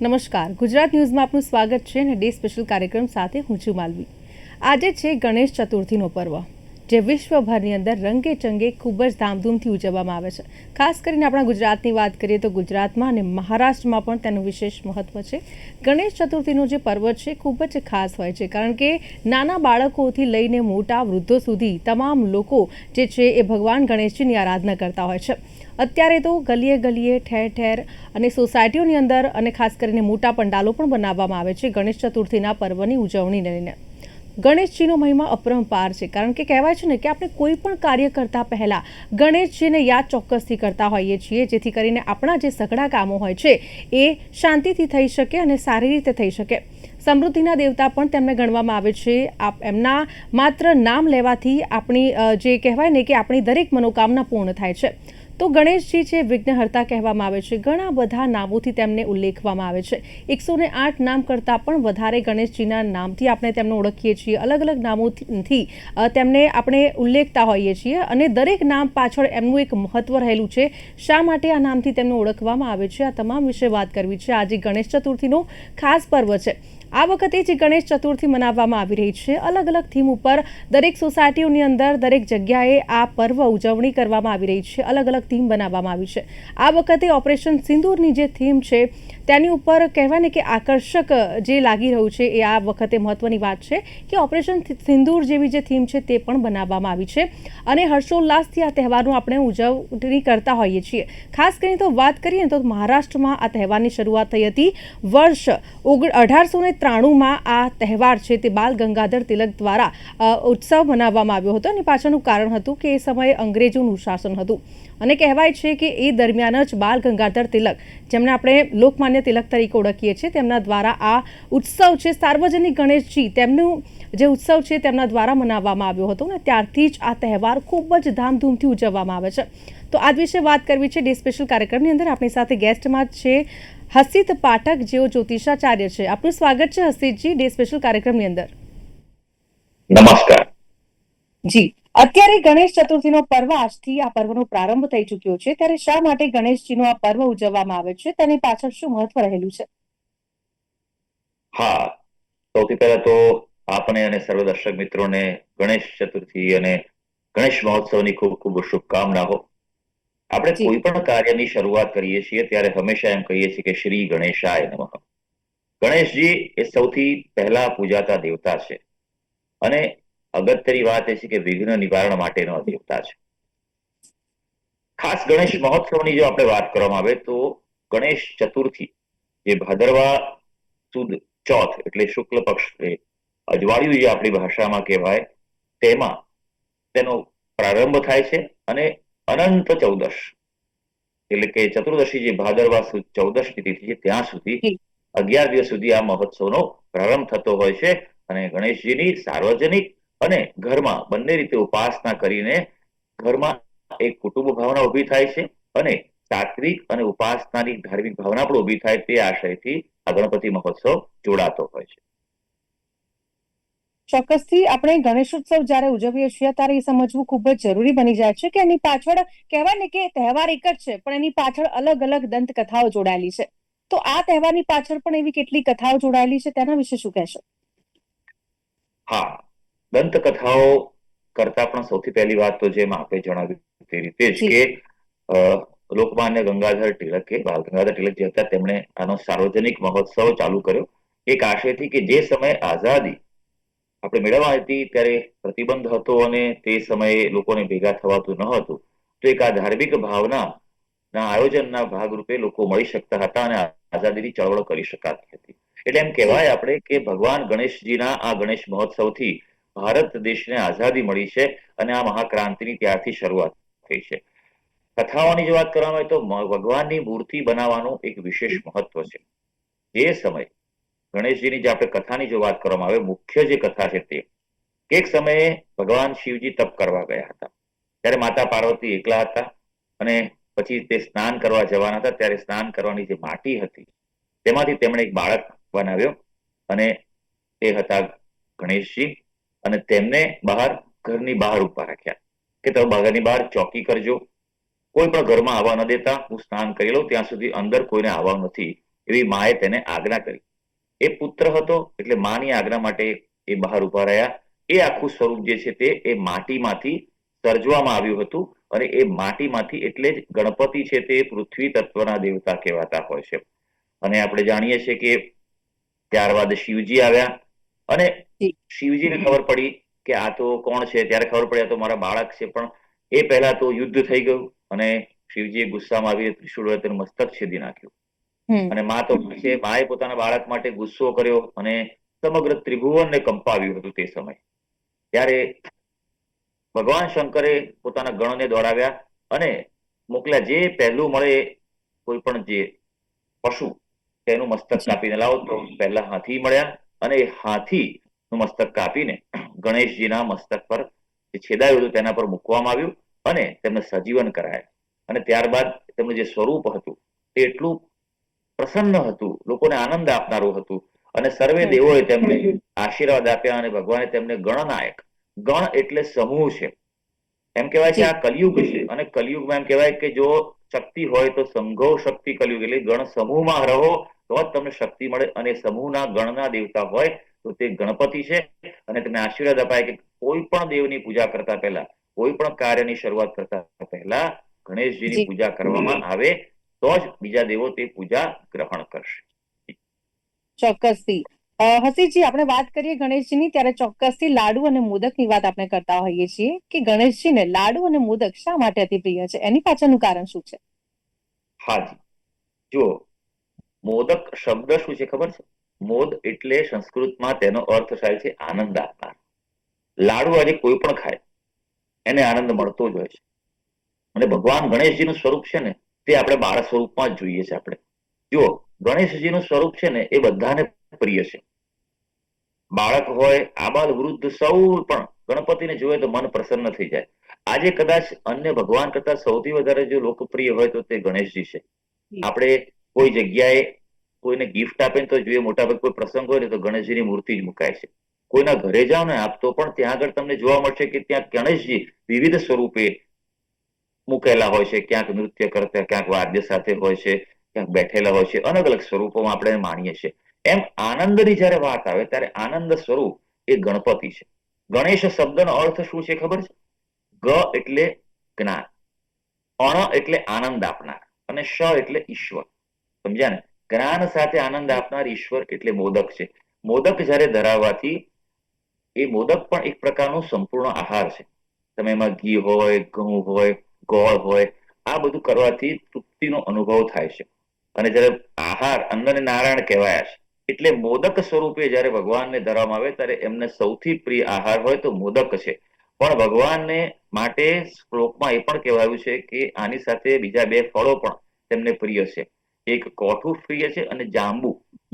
નમસ્કાર, ગુજરાત ન્યૂઝમાં આપનું સ્વાગત છે અને ડે સ્પેશિયલ કાર્યક્રમ સાથે હું છું માલવી. આજે છે ગણેશ ચતુર્થીનો પર્વ, જે વિશ્વભરની અંદર રંગે ચંગે ખૂબ જ ધામધૂમથી ઉજવવામાં આવે છે. ખાસ કરીને આપણા ગુજરાતની વાત કરીએ તો ગુજરાતમાં અને મહારાષ્ટ્રમાં પણ તેનું વિશેષ મહત્વ છે. ગણેશ ચતુર્થીનો જે પર્વ છે ખૂબ જ ખાસ હોય છે, કારણ કે નાના બાળકોથી લઈને મોટા વૃદ્ધો સુધી તમામ લોકો જે છે એ ભગવાન ગણેશજીની આરાધના કરતા હોય છે. અત્યારે તો ગલીએ ગલીએ ઠેર ઠેર અને સોસાયટીઓની અંદર અને ખાસ કરીને મોટા પંડાલો પણ બનાવવામાં આવે છે ગણેશ ચતુર્થીના પર્વની ઉજવણીને લઈને. ગણેશજીનો મહિમા અપરંપાર છે, કારણ કે કહેવાય છે ને કે આપણે કોઈ પણ કાર્ય કરતા પહેલા ગણેશજીને યાદ ચોક્કસથી કરતા હોઈએ છીએ, જેથી કરીને આપણા જે સઘળા કામો હોય છે એ શાંતિથી થઈ શકે અને સારી રીતે થઈ શકે. સમૃદ્ધિના દેવતા પણ તેમને ગણવામાં આવે છે. એમના માત્ર નામ લેવાથી આપણી જે કહેવાય ને કે આપણી દરેક મનોકામના પૂર્ણ થાય છે. તો ગણેશજી છે વિઘ્નહર્તા કહેવામાં આવે છે. ઘણા બધા નામોથી તેમને ઉલ્લેખવામાં આવે છે. 108 નામ કરતાં પણ વધારે ગણેશજીના નામથી આપણે તેમને ઓળખીએ છીએ. અલગ અલગ નામોથી તેમને આપણે ઉલ્લેખતા હોઈએ છીએ અને દરેક નામ પાછળ એમનું એક મહત્વ રહેલું છે. શા માટે આ નામથી તેમને ઓળખવામાં આવે છે, આ તમામ વિશે વાત કરવી છે. આજે ગણેશ ચતુર્થીનો ખાસ પર્વ છે. આ વખતે જે ગણેશ ચતુર્થી મનાવવામાં આવી રહી છે, અલગ અલગ થીમ ઉપર દરેક સોસાયટીઓની અંદર દરેક જગ્યાએ આ પર્વ ઉજવણી કરવામાં આવી રહી છે. અલગ અલગ થીમ બનાવવામાં આવી છે. આ વખતે ઓપરેશન સિંદૂરની જે થીમ છે તેની ઉપર કહેવાય ને કે આકર્ષક જે લાગી રહ્યું છે એ આ વખતે મહત્વની વાત છે કે ઓપરેશન સિંદૂર જેવી જે થીમ છે તે પણ બનાવવામાં આવી છે અને હર્ષોલ્લાસથી આ તહેવારનું આપણે ઉજવણી કરતા હોઈએ છીએ. ખાસ કરીને તો વાત કરીએ તો મહારાષ્ટ્રમાં આ તહેવારની શરૂઆત થઈ હતી. વર્ષ 1893માં આ તહેવાર છે તે બાલ ગંગાધર તિલક દ્વારા ઉત્સવ મનાવવામાં આવ્યો હતો અને પાછળનું કારણ હતું કે એ સમયે અંગ્રેજોનું શાસન હતું અને કહેવાય છે કે એ દરમિયાન જ બાલ ગંગાધર તિલક, જેમને આપણે લોકમાન્ય તિલક તરીકે ઓળખીએ છીએ, તેમના દ્વારા આ ઉત્સવ છે સાર્વજનિક ગણેશજી તેમનું જે ઉત્સવ છે તેમના દ્વારા મનાવવામાં આવ્યો હતો અને ત્યારથી જ આ તહેવાર ખૂબ જ ધામધૂમથી ઉજવવામાં આવે છે. તો આજ વિશે વાત કરવી છે ડે સ્પેશિયલ કાર્યક્રમની અંદર. આપણી સાથે ગેસ્ટમાં છે હસિત પાઠક, જેઓ જ્યોતિષાચાર્ય છે. આપનું સ્વાગત છે હસિતજી ડે સ્પેશિયલ કાર્યક્રમની અંદર. નમસ્કાર જી, અત્યારે ગણેશ ચતુર્થીનો પર્વ, આજથી આ પર્વનો પ્રારંભ થઈ ચૂક્યો છે, ત્યારે શા માટે ગણેશજીનો આ પર્વ ઉજવવામાં આવે છે, તેની પાછળ શું મહત્વ રહેલું છે? હા, સૌથી પહેલા તો આપણે અને સર્વ દર્શક મિત્રોને ગણેશ ચતુર્થી અને ગણેશ મહોત્સવની ખૂબ ખૂબ શુભકામનાઓ. આપણે જી કોઈ પણ કાર્યની શરૂઆત કરીએ છીએ ત્યારે હંમેશા એમ કહીએ છીએ કે શ્રી ગણેશાય નમઃ. ગણેશજી એ સૌથી પહેલા પૂજાતા દેવતા છે અને અગત્યની વાત એ છે કે વિઘ્ન નિવારણ માટેનો દેવતા છે. ખાસ ગણેશ મહોત્સવની જો આપણે વાત કરવામાં આવે તો ગણેશ ચતુર્થી જે ભાદરવા સુદ ચોથ એટલે શુક્લ પક્ષ અજવાળિયું જે આપણી ભાષામાં કહેવાય, તેમાં તેનો પ્રારંભ થાય છે અને અનંત ચૌદશ એટલે કે ચતુર્દશી જે ભાદરવા સુદ ચૌદશની તિથિ છે ત્યાં સુધી જી 11 દિવસ સુધી આ મહોત્સવનો પ્રારંભ થતો હોય છે અને ગણેશજીની સાર્વજનિક અને ઘરમાં બંને રીતે ઉપાસના કરીને ઘરમાં એક કુટુંબ ભાવના ઉભી થાય છે અને સાત્વિક અને ઉપાસનાની ધાર્મિક ભાવના પણ ઉભી થાય, તે આશયથી આ ગણપતિ મહોત્સવ જોડાતો હોય છે. ચોક્કસથી આપણે ગણેશોત્સવ જ્યારે ઉજવીએ છીએ ત્યારે એ સમજવું ખૂબ જ જરૂરી બની જાય છે કે એની પાછળ કહેવાય ને કે તહેવાર એક જ છે, પણ એની પાછળ અલગ અલગ દંતકથાઓ જોડાયેલી છે. તો આ તહેવારની પાછળ પણ એવી કેટલી કથાઓ જોડાયેલી છે, તેના વિશે શું કહેશો? હા, દંતકથાઓ કરતા પણ સૌથી પહેલી વાત તો જેમ આપણે જણાવ્યું તે રીતે જ જી કે લોકમાન્ય ગંગાધર તિલકે, બાલ ગંગાધર તિલક જે હતા, તેમણે આનો સાર્વજનિક મહોત્સવ ચાલુ કર્યો એક આશયથી કે જે સમયે આઝાદી આપણે મેળવવા હતી ત્યારે પ્રતિબંધ હતો અને તે સમયે લોકોને ભેગા થવાતું ન હતું, તો એક આ ધાર્મિક ભાવના આયોજનના ભાગરૂપે લોકો મળી શકતા હતા અને આઝાદીની ચળવળ કરી શકાતી હતી. એટલે એમ જી કહેવાય આપણે કે ભગવાન ગણેશજીના આ ગણેશ મહોત્સવથી ભારત દેશને આઝાદી મળી છે અને આ મહાક્રાંતિની ત્યારથી શરૂઆત થઈ છે. કથાઓની જો વાત કરવામાં આવે તો ભગવાનની મૂર્તિ બનાવવાનું એક વિશેષ મહત્વ છે. જે સમય ગણેશજીની જે આપણે કથાની જો વાત કરવામાં આવે, મુખ્ય જે કથા છે તે એક સમયે ભગવાન શિવજી તપ કરવા ગયા હતા, ત્યારે માતા પાર્વતી એકલા હતા અને પછી તે સ્નાન કરવા જવાના હતા, ત્યારે સ્નાન કરવાની જે માટી હતી તેમાંથી તેમણે એક બાળક બનાવ્યો અને તે હતા ગણેશજી અને તેમને ઘરની બહાર ઉભા રાખ્યા કે તમે ઘરની બહાર ચોકી કરજો, કોઈ પણ ઘરમાં આવવા ન દેતા, હું સ્નાન કરી લઉં ત્યાં સુધી અંદર કોઈને આવવા નથી, એવી માએ તેને આજ્ઞા કરી. એ પુત્ર હતો એટલે માની આજ્ઞા માટે એ બહાર ઉભા રહ્યા. એ આખું સ્વરૂપ જે છે તે એ માટીમાંથી સર્જવામાં આવ્યું હતું અને એ માટીમાંથી એટલે જ ગણપતિ છે તે પૃથ્વી તત્વના દેવતા કહેવાતા હોય છે. અને આપણે જાણીએ છીએ કે ત્યારબાદ શિવજી આવ્યા અને જી. શિવજીને ખબર પડી કે આ તો કોણ છે. ત્યારે ખબર પડી આ તો મારા બાળક છે. પણ એ પહેલા તો યુદ્ધ થઈ ગયું અને શિવજીએ ગુસ્સામાં આવી ત્રિશૂળ વડે તેનું મસ્તક છેદી નાખ્યું. અને મા તો છે, માએ પોતાના બાળક માટે ગુસ્સો કર્યો અને સમગ્ર ત્રિભુવનને કંપાવ્યું હતું તે સમય. ત્યારે ભગવાન શંકરે પોતાના ગણને દોડાવ્યા અને મોકલ્યા, જે પહેલું મળે કોઈ પણ જે પશુ તેનું મસ્તક કાપીને લાવો. તો પહેલા હાથી મળ્યા અને એ હાથીનું મસ્તક કાપીને ગણેશજીના મસ્તક પર જે છેદાયું હતું તેના પર મૂકવામાં આવ્યું અને તેમને સજીવન કરાયા. અને ત્યારબાદ તેમનું જે સ્વરૂપ હતું તે એટલું પ્રસન્ન હતું, લોકોને આનંદ આપનારું હતું અને સર્વે દેવોએ તેમને આશીર્વાદ આપ્યા અને ભગવાને તેમને ગણનાયક, ગણ એટલે સમૂહ છે. એમ કહેવાય કે આ કલયુગ છે અને કલયુગમાં એમ કહેવાય કે જો શક્તિ હોય તો સંઘો શક્તિ કલયુગ, એટલે ગણ સમૂહમાં રહો તો જ તમને શક્તિ મળે. અને સમૂહના ગણના દેવતા હોય તો તે ગણપતિ છે. અને તમને આશીર્વાદ અપાય કે કોઈ પણ દેવની પૂજા કરતા પહેલા, કોઈ પણ કાર્યની શરૂઆત કરતા પહેલા ગણેશજીની પૂજા કરવામાં આવે તો જ બીજા દેવો તે પૂજા ગ્રહણ કરશે. ચોક્કસથી. હસીજી, આપણે વાત કરીએ ગણેશજીની ત્યારે ચોક્કસથી લાડુ અને મોદકની વાત આપણે કરતા હોઈએ છીએ કે ગણેશજીને લાડુ અને મોદક શા માટે અતિ પ્રિય છે, એની પાછળનું કારણ શું છે? હાજી, જો મોદક શબ્દ શું છે ખબર છે? મોદ એટલે સંસ્કૃતમાં તેનો અર્થ થાય છે આનંદ આપનાર. લાડુ આજે કોઈ પણ ખાય એને આનંદ મળતો જ હોય છે. અને ભગવાન ગણેશજીનું સ્વરૂપ છે ને તે આપણે બાળ સ્વરૂપમાં જ જોઈએ છે. આપણે જો ગણેશજીનું સ્વરૂપ છે ને એ બધાને પ્રિય છે. બાળક હોય, આબાલ વૃદ્ધ, સૌ પણ ગણપતિને જોવે તો મન પ્રસન્ન થઈ જાય. આજે કદાચ અન્ય ભગવાન કરતા સૌથી વધારે જો લોકપ્રિય હોય તો તે ગણેશજી છે. આપણે કોઈ જગ્યાએ કોઈને ગિફ્ટ આપે તો જોઈએ, મોટાભાગે કોઈ પ્રસંગ હોય ને તો ગણેશજીની મૂર્તિ જ મુકાય છે. કોઈના ઘરે જાઓ ને આપ તો પણ ત્યાં આગળ તમને જોવા મળશે કે ત્યાં ગણેશજી વિવિધ સ્વરૂપે મૂકેલા હોય છે. ક્યાંક નૃત્ય કરતા, ક્યાંક વાદ્ય સાથે હોય છે, ક્યાંક બેઠેલા હોય છે. અલગ અલગ સ્વરૂપોમાં આપણે માણીએ છીએ. એમ આનંદની જયારે વાત આવે ત્યારે આનંદ સ્વરૂપ એ ગણપતિ છે. ગણેશ શબ્દનો અર્થ શું છે ખબર છે? ગ એટલે જ્ઞાન, અણ એટલે આનંદ આપનાર અને શ એટલે ઈશ્વર. સમજ્યા ને? જ્ઞાન સાથે આનંદ આપનાર ઈશ્વર એટલે મોદક છે. મોદક જયારે ધરાવવાથી એ મોદક પણ એક પ્રકારનો સંપૂર્ણ આહાર છે. તમે એમાં ઘી હોય, ઘઉં હોય, ગોળ હોય, આ બધું કરવાથી તૃપ્તિનો અનુભવ થાય છે. અને જયારે આહાર અન્નને નારાયણ કહેવાયા છે એટલે મોદક સ્વરૂપે જયારે ભગવાનને ધરવામાં આવે ત્યારે એમને સૌથી પ્રિય આહાર હોય તો મોદક છે. પણ ભગવાનને માટે શ્લોકમાં એ પણ કહેવાયું છે કે આની સાથે બીજા બે ફળો પણ તેમને પ્રિય છે. એક કોઠું પ્રિય છે અને જાંબુ.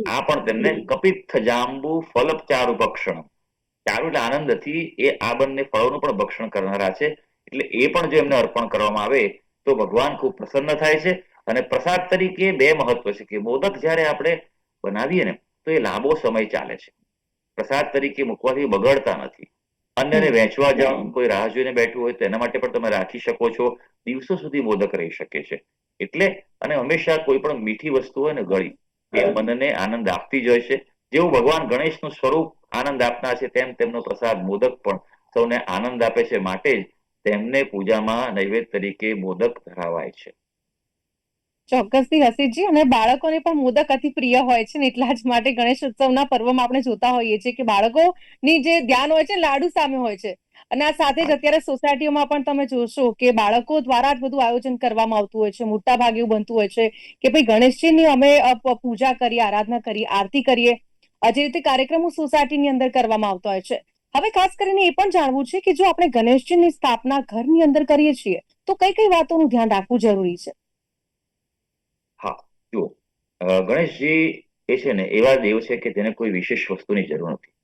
આ પણ તેમને કપિત્થ જાંબુ ફલપ ચારુ ભક્ષણ. ચારુ એટલે આનંદથી એ આ બંને ફળોનું પણ ભક્ષણ કરનારા છે. એટલે એ પણ જો એમને અર્પણ કરવામાં આવે તો ભગવાન ખૂબ પ્રસન્ન થાય છે. અને પ્રસાદ તરીકે બે મહત્વ છે કે મોદક જયારે આપણે બનાવીએ ને તો એ લાંબો સમય ચાલે છે. પ્રસાદ તરીકે મૂકવાથી બગડતા નથી. અન્યને વહેંચવા જાઓ, કોઈ રાહ જોઈને બેઠું હોય તો એના માટે પણ તમે રાખી શકો છો. દિવસો સુધી મોદક રહી શકે છે. એટલે અને હંમેશા કોઈ પણ મીઠી વસ્તુ હોય ને ગળી, એ મનને આનંદ આપતી જ હોય છે. જેવું ભગવાન ગણેશનું સ્વરૂપ આનંદ આપનાર છે તેમ તેમનો પ્રસાદ મોદક પણ સૌને આનંદ આપે છે. માટે જ તેમને પૂજામાં નૈવેદ્ય તરીકે મોદક ધરાવાય છે. ચોક્કસથી હસીજી, અને બાળકોને પણ મોદક અતિ પ્રિય હોય છે ને એટલા જ માટે ગણેશ ઉત્સવના પર્વમાં આપણે જોતા હોઈએ છીએ કે બાળકોની જે ધ્યાન હોય છે લાડુ સામે હોય છે. અને આ સાથે જ અત્યારે સોસાયટીઓમાં પણ તમે જોશો કે બાળકો દ્વારા જ બધું આયોજન કરવામાં આવતું હોય છે. મોટા ભાગે એવું બનતું હોય છે કે ભાઈ ગણેશજીની અમે પૂજા કરીએ, આરાધના કરીએ, આરતી કરીએ. જે રીતે કાર્યક્રમો સોસાયટીની અંદર કરવામાં આવતા હોય છે. હવે ખાસ કરીને એ પણ જાણવું છે કે જો આપણે ગણેશજીની સ્થાપના ઘરની અંદર કરીએ છીએ તો કઈ કઈ વાતોનું ધ્યાન રાખવું જરૂરી છે? હા, જુઓ, ગણેશજી એ છે ને એવા દેવ છે કે જેને કોઈ વિશેષ વસ્તુની જરૂર નથી.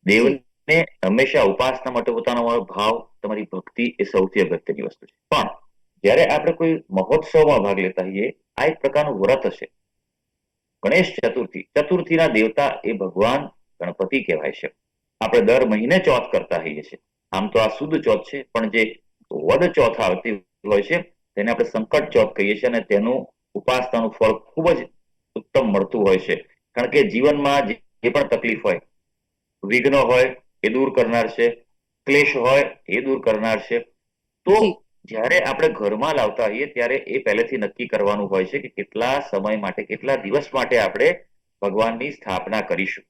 દેવને હંમેશા ઉપાસના માટે પોતાનો ભાવ, તમારી ભક્તિ એ સૌથી અગત્યની વસ્તુ છે. પણ જ્યારે આપણે કોઈ મહોત્સવમાં ભાગ લેતા હોઈએ, આ એક પ્રકારનું વ્રત છે. ગણેશ ચતુર્થી, ચતુર્થીના દેવતા એ ભગવાન ગણપતિ કહેવાય છે. આપણે દર મહિને ચોથ કરતા હોઈએ છીએ. આમ તો આ શુદ્ધ ચોથ છે, પણ જે વદ ચોથ આવતી હોય છે તેને આપણે સંકટ ચોથ કહીએ છીએ અને તેનું ઉપાસનાનું ફળ ખૂબ જ ઉત્તમ મળતું હોય છે. કારણ કે જીવનમાં જે પણ તકલીફ હોય, વિઘ્ન હોય એ દૂર કરનાર છે, ક્લેશ હોય એ દૂર કરનાર છે. તો જી જ્યારે આપણે ઘરમાં લાવતા હોઈએ ત્યારે એ પહેલેથી નક્કી કરવાનું હોય છે કે કેટલા સમય માટે, કેટલા દિવસ માટે આપણે ભગવાનની સ્થાપના કરીશું.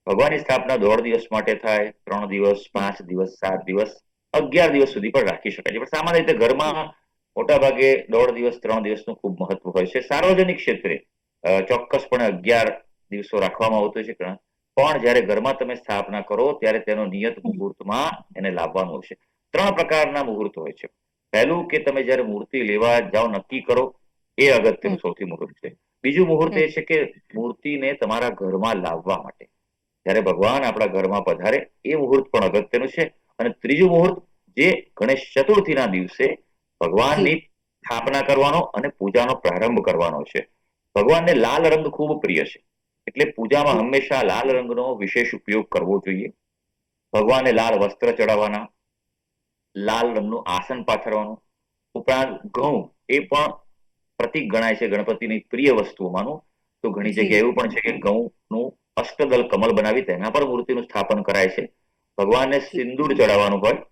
ભગવાનની સ્થાપના 1.5 દિવસ માટે થાય, 3 દિવસ, 5 દિવસ, 7 દિવસ, 11 દિવસ સુધી પણ રાખી શકાય છે. પણ સામાન્ય રીતે ઘરમાં મોટા ભાગે 1.5 દિવસ, 3 દિવસનું ખૂબ મહત્વ હોય છે. સાર્વજનિક ક્ષેત્રે ચોક્કસપણે 11 દિવસો રાખવામાં આવતો છે. પણ જ્યારે ઘરમાં તમે સ્થાપના કરો ત્યારે તેનો નિયત મુહૂર્તમાં એને લાવવાનું છે. 3 પ્રકારના મુહૂર્ત હોય છે. પહેલું કે તમે જ્યારે મૂર્તિ લેવા જાઓ, નક્કી કરો, એ અગત્યનું સૌથી મુહૂર્ત છે. બીજું મુહૂર્ત એ છે કે મૂર્તિને તમારા ઘરમાં લાવવા માટે, જ્યારે ભગવાન આપણા ઘરમાં પધારે એ મુહૂર્ત પણ અગત્યનું છે. અને ત્રીજું મુહૂર્ત જે ગણેશ ચતુર્થીના દિવસે જી ભગવાનની સ્થાપના કરવાનો અને પૂજાનો પ્રારંભ કરવાનો છે. ભગવાનને લાલ રંગ ખૂબ પ્રિય છે, એટલે પૂજામાં જી હંમેશા લાલ રંગનો વિશેષ ઉપયોગ કરવો જોઈએ. ભગવાનને લાલ વસ્ત્ર ચડાવવાના, લાલ રંગનું આસન પાથરવાનું. ઉપરાંત ઘઉં એ પણ પ્રતીક ગણાય છે ગણપતિની પ્રિય વસ્તુઓમાંનું. તો ઘણી જી જગ્યાએ એવું પણ છે કે ઘઉંનું અષ્ટદલ કમલ બનાવી તેના પર મૂર્તિનું સ્થાપન કરાય છે. ભગવાનને જી સિંદૂર ચડાવવાનું હોય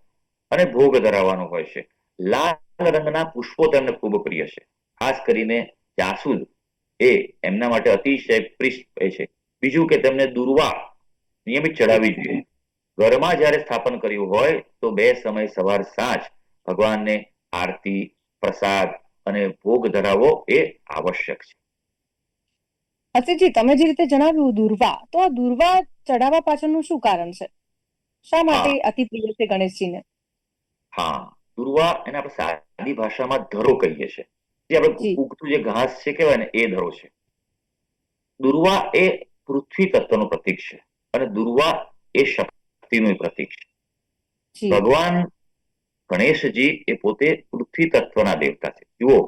અને ભોગ ધરાવવાનો હોય છે. લાલ રંગના પુષ્પો તેમને ખૂબ પ્રિય છે. ખાસ કરીને જાસૂદ એ એમના માટે અતિશય પ્રિય છે. બીજું કે તેમને દુર્વા નિયમિત જી ચડાવવી જોઈએ. ઘરમાં જ્યારે સ્થાપન કર્યું હોય તો 2 સમય સવાર સાંજ ભગવાનને આરતી, પ્રસાદ અને ભોગ ધરાવવો એ આવશ્યક છે. હસીજી, તમે જે રીતે જણાવ્યું દુર્વા, તો આ દુર્વા ચડાવવા પાછળનું શું કારણ છે? શા માટે હા, અતિ પ્રિય છે ગણેશજીને? હા, દુર્વા એને આપણે સાદી ભાષામાં ધરો કહીએ છીએ. જે આપણે જી ઉગતું જે ઘાસ છે કહેવાય ને એ ધરો છે. દુર્વા એ પૃથ્વી તત્વનું પ્રતીક છે અને દુર્વા એ શક્તિનું પ્રતીક છે. જી ભગવાન ગણેશજી એ પોતે પૃથ્વી તત્વના દેવતા છે. જુઓ,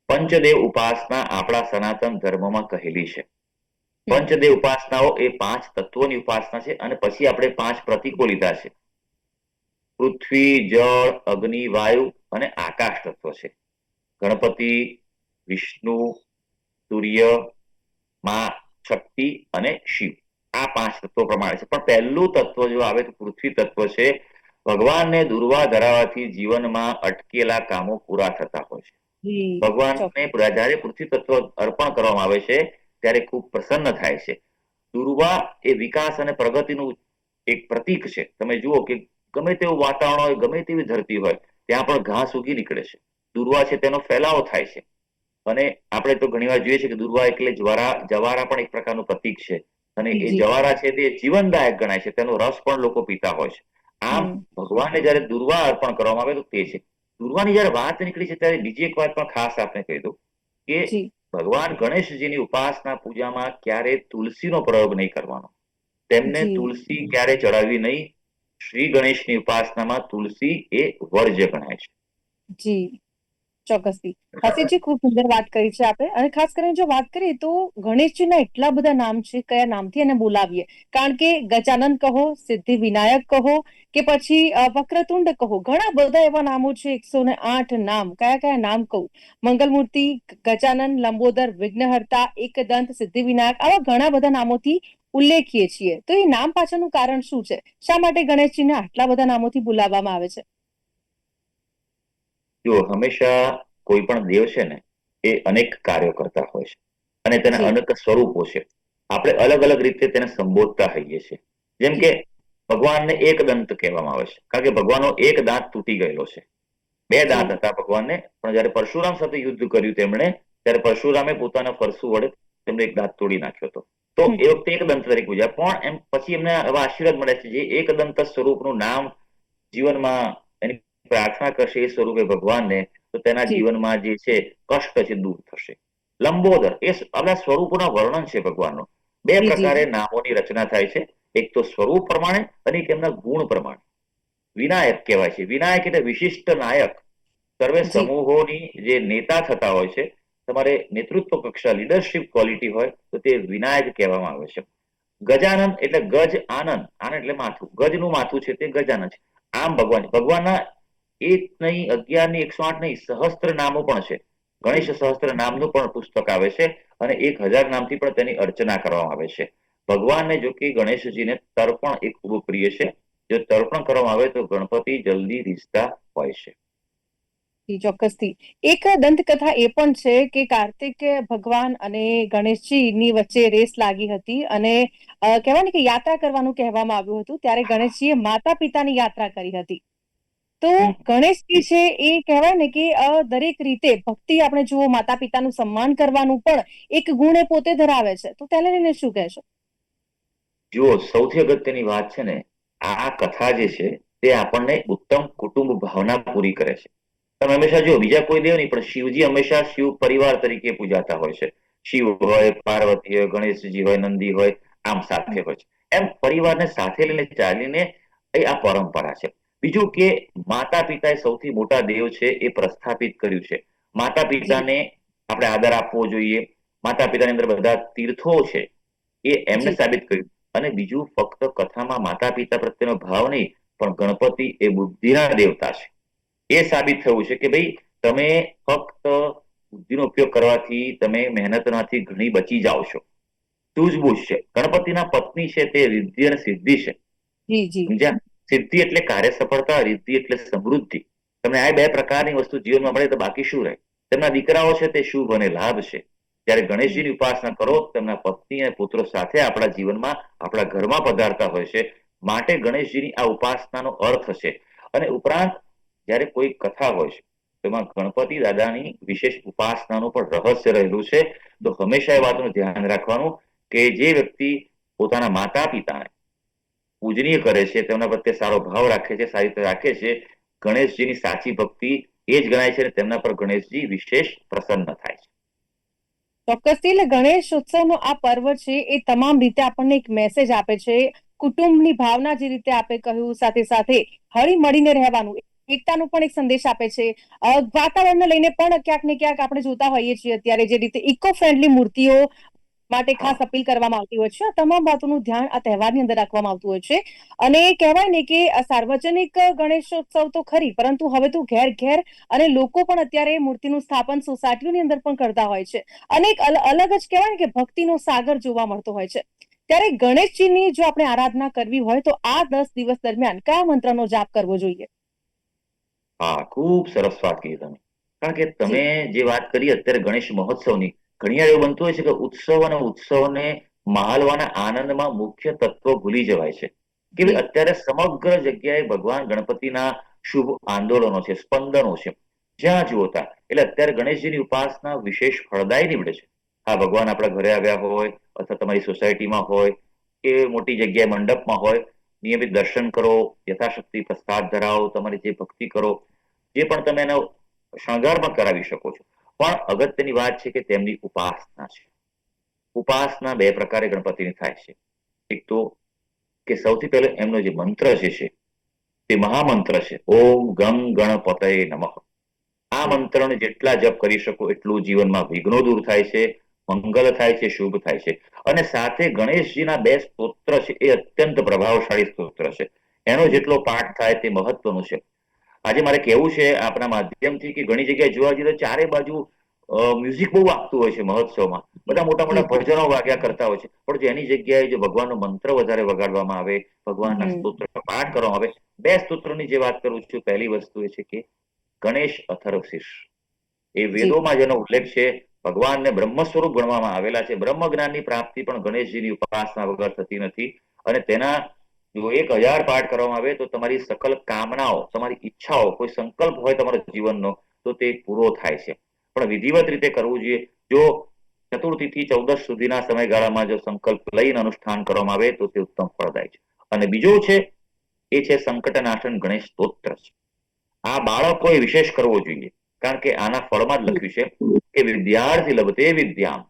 પંચદેવ ઉપાસના આપણા સનાતન ધર્મમાં કહેલી છે. હમ પંચદેવ ઉપાસનાઓ એ 5 તત્વોની ઉપાસના છે અને પછી આપણે 5 પ્રતીકો લીધા છે. પૃથ્વી, જળ, અગ્નિ, વાયુ અને આકાશ તત્વ છે. ગણપતિ, વિષ્ણુ, સૂર્ય, માં શક્તિ અને શિવ, આ 5 તત્વો પ્રમાણે છે. પણ પહેલું તત્વ જો આવે તો પૃથ્વી તત્વ છે. ભગવાનને દુર્વા ધરાવવાથી જીવનમાં અટકેલા કામો પૂરા થતા હોય છે. જી ભગવાનને ચોક્કસ જ્યારે પૃથ્વી તત્વ અર્પણ કરવામાં આવે છે ત્યારે ખૂબ પ્રસન્ન થાય છે. દુર્વા એ વિકાસ અને પ્રગતિનું એક પ્રતીક છે. તમે જુઓ કે ગમે તેવું વાતાવરણ હોય, ગમે તેવી ધરતી હોય, ત્યાં પણ ઘાસ ઉગી નીકળે છે. દુર્વા છે તેનો ફેલાવો થાય છે. અને આપણે તો ઘણીવાર જોઈએ છીએ કે દુર્વા એટલે જવારા પણ એક પ્રકારનું પ્રતીક છે. અને એ જી જવારા છે તે જીવનદાયક ગણાય છે. તેનો રસ પણ લોકો પીતા હોય છે. આમ હમ ભગવાનને જ્યારે દુર્વા અર્પણ કરવામાં આવે તો તે છે. દુર્વાની જ્યારે વાત નીકળી છે ત્યારે બીજી એક વાત પણ ખાસ આપણે કહી દઉં કે જી ભગવાન ગણેશજીની ઉપાસના પૂજામાં ક્યારે તુલસીનો પ્રયોગ નહીં કરવાનો. તેમને જી તુલસી ક્યારે ચડાવવી નહીં. શ્રી ગણેશની ઉપાસનામાં તુલસી એ વર્જ્ય ગણાય છે. જી ચોક્કસથી. હસીજી, ખૂબ સુંદર વાત કરી છે આપે. અને ખાસ કરીને જો વાત કરીએ તો ગણેશજીના એટલા બધા નામ છે, કયા નામથી એને બોલાવીએ? કારણ કે ગજાનન કહો, સિદ્ધિ વિનાયક કહો, કે પછી વક્રતુંડ કહો, ઘણા બધા એવા નામો છે. 108 નામ. કયા કયા નામ કહું? મંગલમૂર્તિ, ગજાનન, લંબોદર, વિઘ્નહર્તા, એકદંત, સિદ્ધિ વિનાયક, આવા ઘણા બધા નામોથી ઉલ્લેખીએ છીએ. તો એ નામ પાછળનું કારણ શું છે? શા માટે ગણેશજીને આટલા બધા નામોથી બોલાવવામાં આવે છે? જો હંમેશા કોઈ પણ દેવ છે ને એ અનેક કાર્યો કરતા હોય છે અને તેના જી અનેક સ્વરૂપો છે. આપણે અલગ અલગ રીતે તેને સંબોધતા હોઈએ છીએ. જેમ કે જી ભગવાનને એક દંત કહેવામાં આવે છે કારણ કે ભગવાનનો એક દાંત તૂટી ગયેલો છે. 2 દાંત જી હતા ભગવાનને, પણ જ્યારે પરશુરામ સાથે યુદ્ધ કર્યું તેમણે, ત્યારે પરશુરામે પોતાના પરશુ વડે તેમને એક દાંત તોડી નાખ્યો હતો. તો હમ એ વખતે એક દંત તરીકે પૂજ્યા. પણ એમ પછી એમને એવા આશીર્વાદ મળ્યા છે જે એક દંત સ્વરૂપનું નામ જીવનમાં એની પ્રાર્થના કરશે એ સ્વરૂપે ભગવાનને, તો તેના જી જીવનમાં જે છે કષ્ટ છે દૂર થશે. લંબોદર એ આપણા સ્વરૂપોના વર્ણન છે ભગવાનનો. 2 જી જી પ્રકારે નામોની રચના થાય છે. એક તો સ્વરૂપ પ્રમાણે અને એક એમના ગુણ પ્રમાણે. વિનાયક કહેવાય છે. વિનાયક એટલે વિશિષ્ટ નાયક. સર્વે જી સમૂહોની જે નેતા થતા હોય છે, તમારે નેતૃત્વ કક્ષા લીડરશિપ ક્વોલિટી હોય તો તે વિનાયક કહેવામાં આવે છે. ગજાનન એટલે ગજ આનંદ, આનંદ એટલે માથું, ગજનું માથું છે તે ગજાનન છે. આમ ભગવાનના એક નહીં, 11 નહીં, 108 નહીં, સહસ્ત્ર નામો પણ છે. ગણેશ સહસ્ત્ર નામનું પણ પુસ્તક આવે છે અને 1000 નામથી પણ તેની અર્ચના કરવામાં આવે છે. ભગવાનને જો કે ગણેશજીને તર્પણ એ ખૂબ પ્રિય છે. જો તર્પણ કરવામાં આવે તો ગણપતિ જલ્દી રીઝતા હોય છે. જી, ચોક્કસથી. એક દંતકથા એ પણ છે કે કાર્તિક ભગવાન અને ગણેશજીની વચ્ચે રેસ લાગી હતી અને કહેવાય ને કે યાત્રા કરવાનું કહેવામાં આવ્યું હતું, ત્યારે ગણેશજીએ માતા પિતાની યાત્રા કરી હતી. તો હમ. ગણેશજી છે એ કહેવાય ને કે દરેક રીતે ભક્તિ, આપણે જુઓ, માતા પિતાનું સન્માન કરવાનું પણ એક ગુણ એ પોતે ધરાવે છે. તો તેને લઈને શું કહેશો? જુઓ, સૌથી અગત્યની વાત છે ને, આ કથા જે છે તે આપણને ઉત્તમ કુટુંબ ભાવના પૂરી કરે છે. તમે હંમેશા જો બીજા કોઈ દેવ નહીં, પણ શિવજી હંમેશા શિવ પરિવાર તરીકે પૂજાતા હોય છે. શિવ હોય, પાર્વતી હોય, ગણેશજી હોય, નંદી હોય, આમ સાથે હોય છે. એમ પરિવારને સાથે લઈને ચાલીને એ આ પરંપરા છે. બીજું કે માતા પિતા એ સૌથી મોટા દેવ છે એ પ્રસ્થાપિત કર્યું છે. માતા જી, પિતાને આપણે આદર આપવો જોઈએ. માતા પિતાની અંદર બધા તીર્થો છે એ એમને જી, સાબિત કર્યું. અને બીજું, ફક્ત કથામાં માતા પિતા પ્રત્યેનો ભાવ નહીં, પણ ગણપતિ એ બુદ્ધિના દેવતા છે એ સાબિત થયું છે કે ભાઈ, તમે ફક્ત બુદ્ધિનો ઉપયોગ કરવાથી તમે મહેનતમાંથી ઘણી બચી જાઓ છો. સૂઝબૂઝ છે. ગણપતિના પત્ની છે તે રિદ્ધિ અને સિદ્ધિ છે. જી, જી, સમજ્યા? સિદ્ધિ એટલે કાર્ય સફળતા, રિદ્ધિ એટલે સમૃદ્ધિ. તમને આ બે પ્રકારની વસ્તુ જીવનમાં મળે તો બાકી શું રહે? તેમના દીકરાઓ છે તે શુભ અને લાભ છે. જ્યારે જી, ગણેશજીની ઉપાસના કરો, તેમના પત્ની અને પુત્રો સાથે આપણા જીવનમાં, આપણા ઘરમાં પધારતા હોય છે. માટે ગણેશજીની આ ઉપાસનાનો અર્થ છે. અને ઉપરાંત જ્યારે કોઈ કથા હોય છે તેમાં ગણપતિ દાદાની વિશેષ ઉપાસનાનું પણ રહસ્ય રહેલું છે. તો હંમેશા એ વાતનું ધ્યાન રાખવાનું કે જે વ્યક્તિ પોતાના માતા પિતાને પૂજનીય કરે છે, તેમના પ્રત્યે સારો ભાવ રાખે છે, સારી રીતે રાખે છે, ગણેશજીની સાચી ભક્તિ એ જ ગણાય છે અને તેમના પર ગણેશજી વિશેષ પ્રસન્ન થાય છે. ચોક્કસથી. એટલે ગણેશ ઉત્સવનો આ પર્વ છે એ તમામ રીતે આપણને એક મેસેજ આપે છે. કુટુંબની ભાવના, જે રીતે આપે કહ્યું, સાથે સાથે હળી મળીને રહેવાનું, એકતાનો પણ એક સંદેશ આપે છે. વાતાવરણને લઈને પણ ક્યાંક ને ક્યાંક આપણે જોતા હોઈએ છીએ અત્યારે જે રીતે ઇકો ફ્રેન્ડલી મૂર્તિઓ માટે હા, ખાસ અપીલ કરવામાં આવતી હોય છે. આ તમામ વાતોનું ધ્યાન આ તહેવારની અંદર રાખવામાં આવતું હોય છે. અને કહેવાય ને કે સાર્વજનિક ગણેશોત્સવ તો ખરી, પરંતુ હવે તો ઘેર ઘેર અને લોકો પણ અત્યારે મૂર્તિનું સ્થાપન સોસાયટીઓની અંદર પણ કરતા હોય છે. અને એક અલગ જ કહેવાય ને કે ભક્તિનો સાગર જોવા મળતો હોય છે. ત્યારે ગણેશજીની જો આપણે આરાધના કરવી હોય તો આ 10 દિવસ દરમિયાન કયા મંત્રનો જાપ કરવો જોઈએ? હા, ખૂબ સરસ વાત કહી તમે. કારણ કે તમે જી, જે વાત કરી અત્યારે ગણેશ મહોત્સવની, ઘણી વાર એવું બનતું હોય છે કે ઉત્સવ અને ઉત્સવને માહલવાના આનંદમાં મુખ્ય તત્વો ભૂલી જવાય છે. કે ભાઈ, જી, અત્યારે સમગ્ર જગ્યાએ ભગવાન ગણપતિના શુભ આંદોલનો છે, સ્પંદનો છે. જ્યાં જુઓ ત્યાં. એટલે અત્યારે ગણેશજીની ઉપાસના વિશેષ ફળદાયી નીવડે છે. હા, ભગવાન આપણા ઘરે આવ્યા હોય અથવા તમારી સોસાયટીમાં હોય કે મોટી જગ્યાએ મંડપમાં હોય, નિયમિત દર્શન કરો, યથાશક્તિ પ્રસાદ ધરાવો, તમારી જે ભક્તિ કરો, જે પણ તમે એનો શણગારમાં કરાવી શકો છો. પણ અગત્યની વાત છે કે તેમની ઉપાસના છે. ઉપાસના બે પ્રકારે ગણપતિની થાય છે. એક તો કે સૌથી પહેલો એમનો જે મંત્ર છે તે મહામંત્ર છે, ઓમ ગમ ગણપતયે નમઃ. આ જી, મંત્રને જેટલા જપ કરી શકો એટલું જીવનમાં વિઘ્નો દૂર થાય છે, મંગલ થાય છે, શુભ થાય છે. અને સાથે ગણેશજીના બે સ્તોત્ર છે એ અત્યંત પ્રભાવશાળી સ્તોત્ર છે. એનો જેટલો પાઠ થાય તે મહત્વનું છે. આજે મારે કહેવું છે આપણા માધ્યમથી કે ઘણી જગ્યાએ જોવા જઈએ તો ચારે બાજુ મ્યુઝિક બહુ વાગતું હોય છે મહોત્સવમાં. બધા મોટા જી, મોટા ભજનો વાગ્યા કરતા હોય છે. પણ જેની જગ્યાએ જો ભગવાનનો મંત્ર વધારે વગાડવામાં આવે, ભગવાનના હમ, સ્તોત્ર પાઠ કરવામાં આવે. બે સ્તોત્રોની જે વાત કરું છું, પહેલી વસ્તુ એ છે કે ગણેશ અથર્વશીર્ષ. એ જી, વેદોમાં જેનો ઉલ્લેખ છે, ભગવાનને બ્રહ્મ સ્વરૂપ ગણવામાં આવેલા છે. બ્રહ્મ જ્ઞાનની પ્રાપ્તિ પણ ગણેશજીની ઉપાસના વગર થતી નથી. અને તેના જો 1000 પાઠ કરવામાં આવે તો તમારી સકલ કામનાઓ, તમારી ઈચ્છાઓ, કોઈ સંકલ્પ હોય તમારો જીવનનો તો તે પૂરો થાય છે. પણ વિધિવત રીતે કરવું જોઈએ. જો ચતુર્થીથી 14 સુધીના સમયગાળામાં જો સંકલ્પ લઈને અનુષ્ઠાન કરવામાં આવે તો તે ઉત્તમ ફળદાય છે. અને બીજું છે એ છે સંકટનાશન ગણેશ સ્તોત્ર છે. આ બાળકોએ વિશેષ કરવો જોઈએ. કારણ કે આના ફળમાં જ લખ્યું છે કે વિદ્યાર્થી લભતે વિદ્યામ.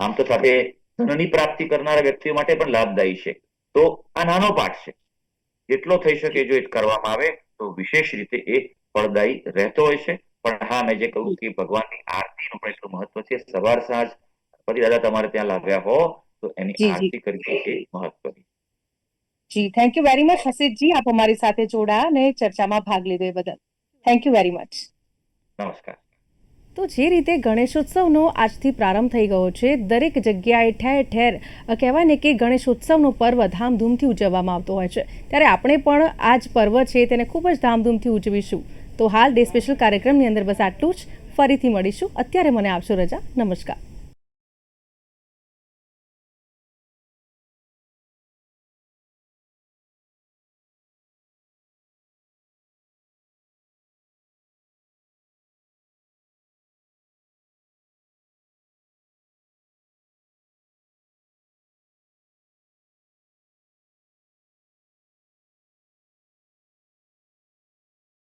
આમ તો સાથે ધનની પ્રાપ્તિ કરનારા વ્યક્તિઓ માટે પણ લાભદાયી છે. તો આ નાનો પાઠ છે. જેટલો થઈ શકે જો એ કરવામાં આવે તો વિશેષ રીતે એ ફળદાયી રહેતો હોય છે. પણ હા, મેં જે કહ્યું કે ભગવાનની આરતીનું પણ એટલું મહત્વ છે. સવાર સાંજ પતિ દાદા તમારે ત્યાં લાવ્યા હો તો એની જી, જી, આરતી કરવી એ મહત્વની. જી. થેન્ક યુ વેરી મચ હસીતજી, આપ અમારી સાથે જોડાયા અને ચર્ચામાં ભાગ લીધો એ બદલ. Thank you very much. નમસ્કાર. તો જે રીતે ગણેશોત્સવનો આજથી પ્રારંભ થઈ ગયો છે, દરેક જગ્યાએ ઠેર ઠેર કહેવાય ને કે ગણેશોત્સવનો પર્વ ધામધૂમથી ઉજવવામાં આવતો હોય છે, ત્યારે આપણે પણ આ જ પર્વ છે તેને ખૂબ જ ધામધૂમથી ઉજવીશું. તો હાલ ડે સ્પેશિયલ કાર્યક્રમની અંદર બસ આટલું જ. ફરીથી મળીશું. અત્યારે મને આપશો રજા. નમસ્કાર.